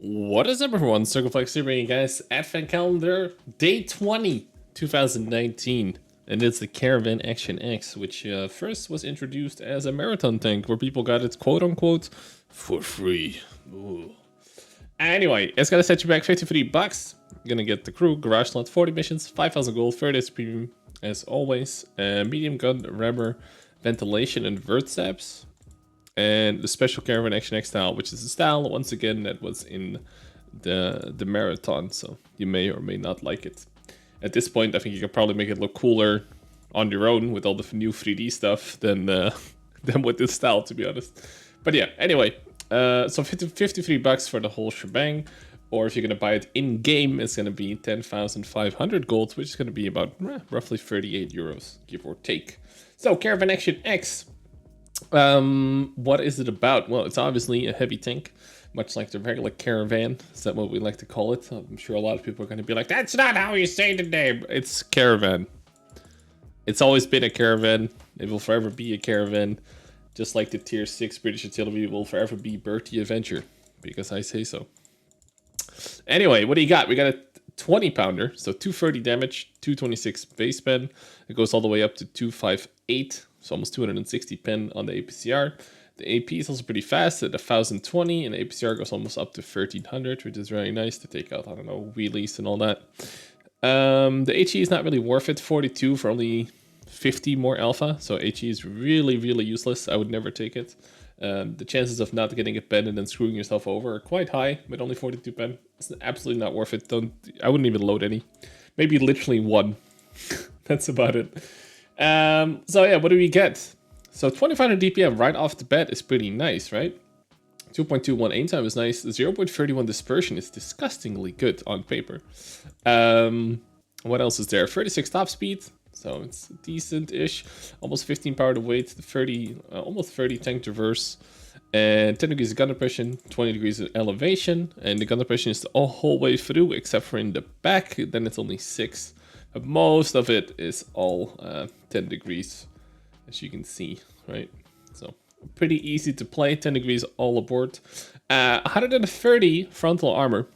What is up, everyone? Circon here, bringing you guys Advent Calendar Day 20, 2019. And it's the Caravan Action X, which first was introduced as a marathon tank, where people got it quote-unquote for free. Ooh. Anyway, it's gonna set you back 53 bucks. You're gonna get the crew, garage slot, 40 missions, 5,000 gold, 30 days premium, as always. Medium gun, rammer, ventilation, and vert zaps. And the special Caravan Action X style, which is a style, once again, that was in the marathon, so you may or may not like it. At this point, I think you could probably make it look cooler on your own with all the new 3D stuff than with this style, to be honest. But yeah, anyway, so 53 bucks for the whole shebang, or if you're gonna buy it in game, it's gonna be 10,500 gold, which is gonna be about roughly 38 euros, give or take. So Caravan Action X. What is it about? Well, it's obviously a heavy tank, much like the regular Caravan. Is that what we like to call it? I'm sure a lot of people are going to be like, that's not how you say the name. It's Caravan. It's always been a Caravan. It will forever be a Caravan. Just like the tier 6 British artillery will forever be Bertie Avenger, because I say so. Anyway, what do you got? We got a 20 pounder, so 230 damage, 226 base pen. It goes all the way up to 258. So almost 260 pen on the APCR. The AP is also pretty fast at 1020, and the APCR goes almost up to 1300, which is very nice to take out, I don't know, wheelies and all that. The HE is not really worth it, 42 for only 50 more alpha, so HE is really, really useless. I would never take it. The chances of not getting a pen and then screwing yourself over are quite high, with only 42 pen. It's absolutely not worth it. I wouldn't even load any. Maybe literally one. That's about it. So yeah, what do we get? So 2500 DPM right off the bat is pretty nice, right? 2.21 aim time is nice. 0.31 dispersion is disgustingly good on paper. What else is there? 36 top speed, so it's decent-ish. Almost 15 power to weight, 30, almost 30 tank traverse, and 10 degrees of gun depression, 20 degrees of elevation, and the gun depression is the whole way through except for in the back. Then it's only 6. But most of it is all 10 degrees, as you can see, right? So pretty easy to play, 10 degrees all aboard. 130 frontal armor,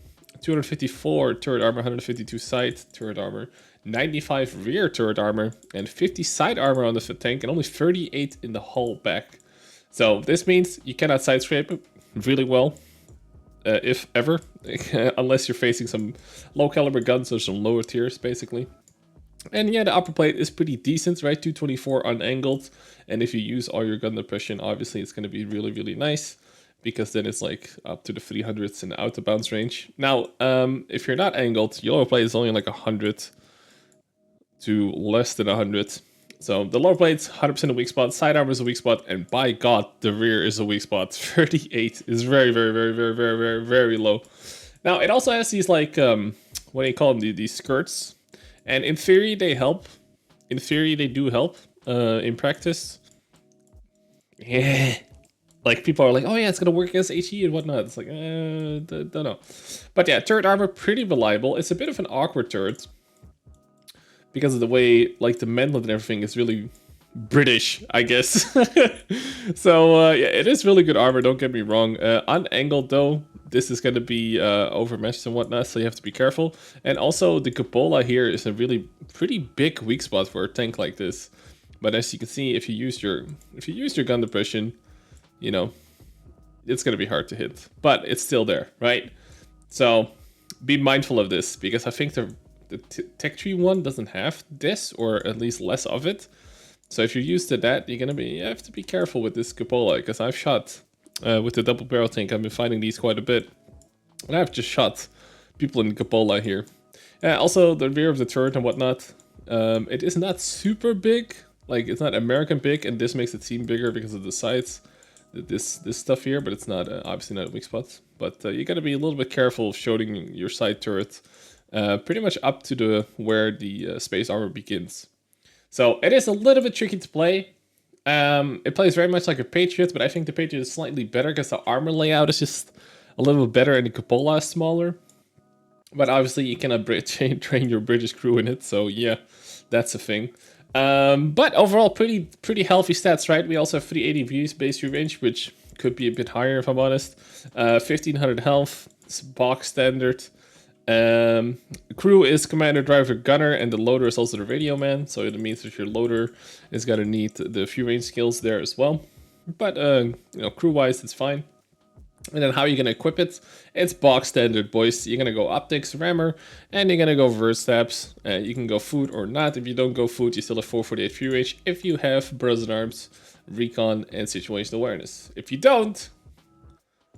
254 turret armor, 152 side turret armor, 95 rear turret armor, and 50 side armor on the tank, and only 38 in the hull back. So this means you cannot side scrape it really well. If ever, unless you're facing some low caliber guns or some lower tiers, basically. And yeah, the upper plate is pretty decent, right? 224 unangled. And if you use all your gun depression, obviously it's going to be really, really nice, because then it's like up to the 300s in the out of bounds range. Now, if you're not angled, your lower plate is only like 100 to less than 100. So the lower plate's 100% a weak spot, side armor is a weak spot, and by God, the rear is a weak spot. 38 is very, very, very, very, very, very, very low. Now, it also has these like, what do you call them? These skirts. And in theory, they help. In theory, they do help. In practice, yeah. Like, people are like, oh yeah, it's gonna work against HE and whatnot. It's like, don't know. But yeah, turret armor, pretty reliable. It's a bit of an awkward turret, because of the way, like, the mantlet and everything is really British, I guess. So, yeah, it is really good armor, don't get me wrong. Unangled, though, this is going to be overmatched and whatnot, so you have to be careful. And also, the cupola here is a really pretty big weak spot for a tank like this. But as you can see, if you use your gun depression, you know, it's going to be hard to hit. But it's still there, right? So, be mindful of this, because I think the Tech Tree one doesn't have this, or at least less of it. So if you're used to that, you have to be careful with this cupola, because I've shot with the double barrel tank. I've been fighting these quite a bit, and I've just shot people in the cupola here. Also, the rear of the turret and whatnot, it is not super big. Like, it's not American big, and this makes it seem bigger because of the sides. This stuff here, but it's not obviously not a weak spot. But you got to be a little bit careful of shooting your side turret. Pretty much up to where the space armor begins. So it is a little bit tricky to play. It plays very much like a Patriot, but I think the Patriot is slightly better because the armor layout is just a little bit better and the cupola is smaller. But obviously you cannot train your British crew in it, so yeah, that's a thing. But overall, pretty healthy stats, right? We also have 380 views base range, which could be a bit higher if I'm honest. 1500 health, It's box standard. Crew is commander, driver, gunner, and the loader is also the radio man. So that means that your loader is gonna need the few range skills there as well. But you know, crew-wise, it's fine. And then how you're gonna equip it? It's box standard, boys. You're gonna go optics, rammer, and you're gonna go verse stabs. You can go food or not. If you don't go food, you still have 448 free range. If you have brothers in arms, recon, and situational awareness. If you don't,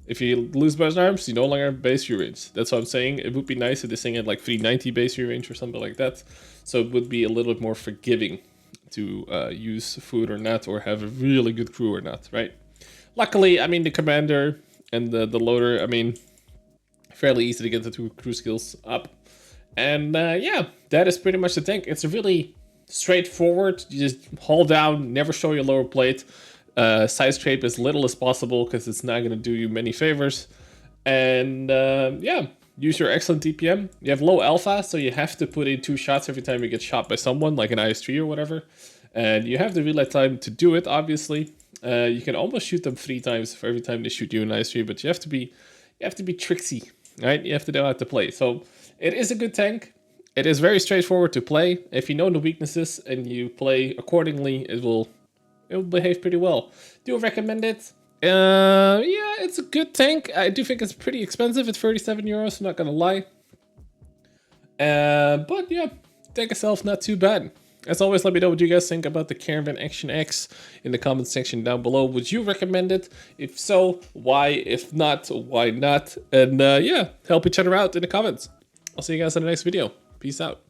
if you lose brothers in arms, you no longer have base free range. That's what I'm saying. It would be nice if this thing had like 390 base free range or something like that. So it would be a little bit more forgiving to use food or not, or have a really good crew or not, right? Luckily, I mean, the commander and the loader, I mean, fairly easy to get the two crew skills up. And yeah, that is pretty much the tank. It's really straightforward. You just hold down, never show your lower plate, side scrape as little as possible because it's not going to do you many favors. And yeah, use your excellent DPM. You have low alpha, so you have to put in 2 shots every time you get shot by someone, like an IS-3 or whatever. And you have the relay time to do it, obviously. You can almost shoot them 3 times for every time they shoot you in IS-3, but you have to be tricksy, right? You have to know how to play. So it is a good tank. It is very straightforward to play. If you know the weaknesses and you play accordingly, it will behave pretty well. Do I recommend it? Yeah, it's a good tank. I do think it's pretty expensive at 37 euros, I'm not gonna lie. But yeah, tank itself not too bad. As always, let me know what you guys think about the Caravan Action X in the comment section down below. Would you recommend it? If so, why? If not, why not? And yeah, help each other out in the comments. I'll see you guys in the next video. Peace out.